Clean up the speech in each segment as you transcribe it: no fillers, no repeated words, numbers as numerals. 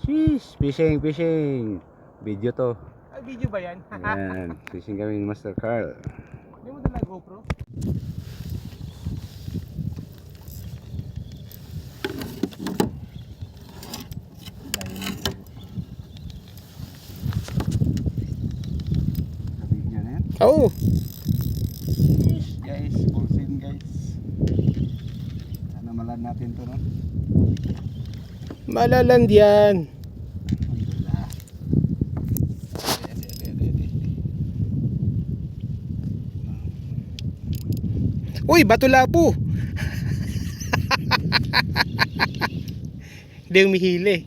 Sheesh, fishing. Video to. Ay, video ba yan? Ayan, fishing kami ni Master Carl. Hindi mo dala GoPro? Video na yan. Oo. Guys, bulsin guys. Ano malan natin to, no? Malaland yan. Alhamdulillah. Ede. Uy, bato lapo. Hindi umihili.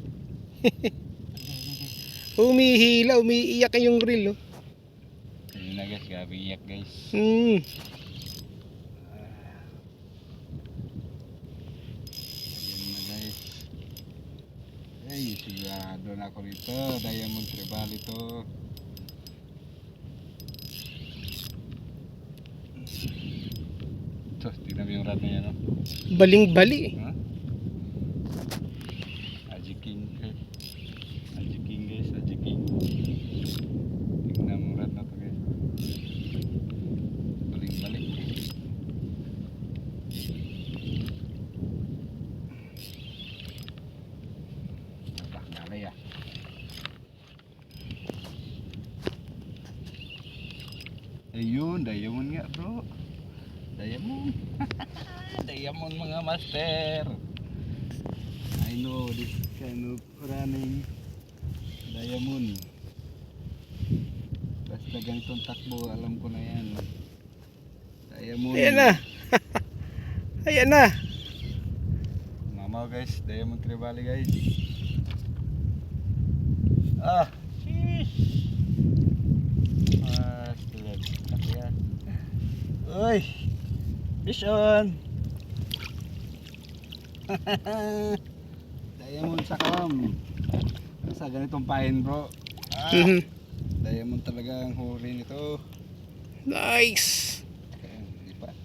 Umihila, umiiyak yung reel. Oh. Ayun na guys, gabi iyak guys. Hmm. Ayun na guys. Ay, sigurado na ako rito. Diamond Tribal ito. Ito, tignan mo yung rod na yan, no? Baling-bali. Ha? Aji King. Aji King guys, Aji King. Tingnan mo rod na to guys. Balik-balik. Galay ah. Ayun, diamond nga bro. Diamond. Diamond mga master. I know this kind of running diamond. Basta ganitong takbo, alam ko na yan. Diamond. Ayan na. Ayan na. Mamaw guys, Diamond Tribal guys. Ah, sheesh. Ah, tulad. Kaya. Uy. Fish on. Diamond sa kam. Sa ganitong pain bro. Ah, Mhm. diamond talaga ang huli nito. Nice. Ayan, lipat.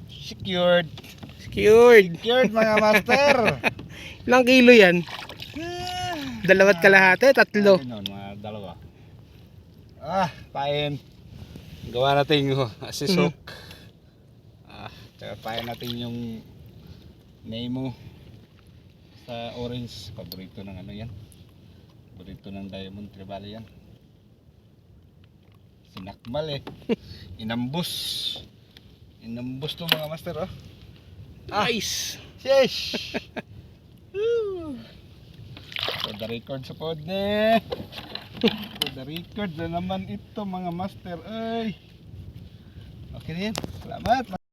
Secured. Secured. Secured mga master. Ilang kilo yan? 2.5, 3. Ay, no, mga dalawa. Ah, pain. Gawa natin yung asisok. Tsaka pain natin yung Nemo sa orange. Paborito ng ano yan. Paborito ng Diamond Tribal yan. Sinakmal eh. Inambus. Inambus to mga master oh. Nice. Sheesh. Woo. For the record sa pod ne. For the record na naman ito mga master. Ay. Okay din. Salamat.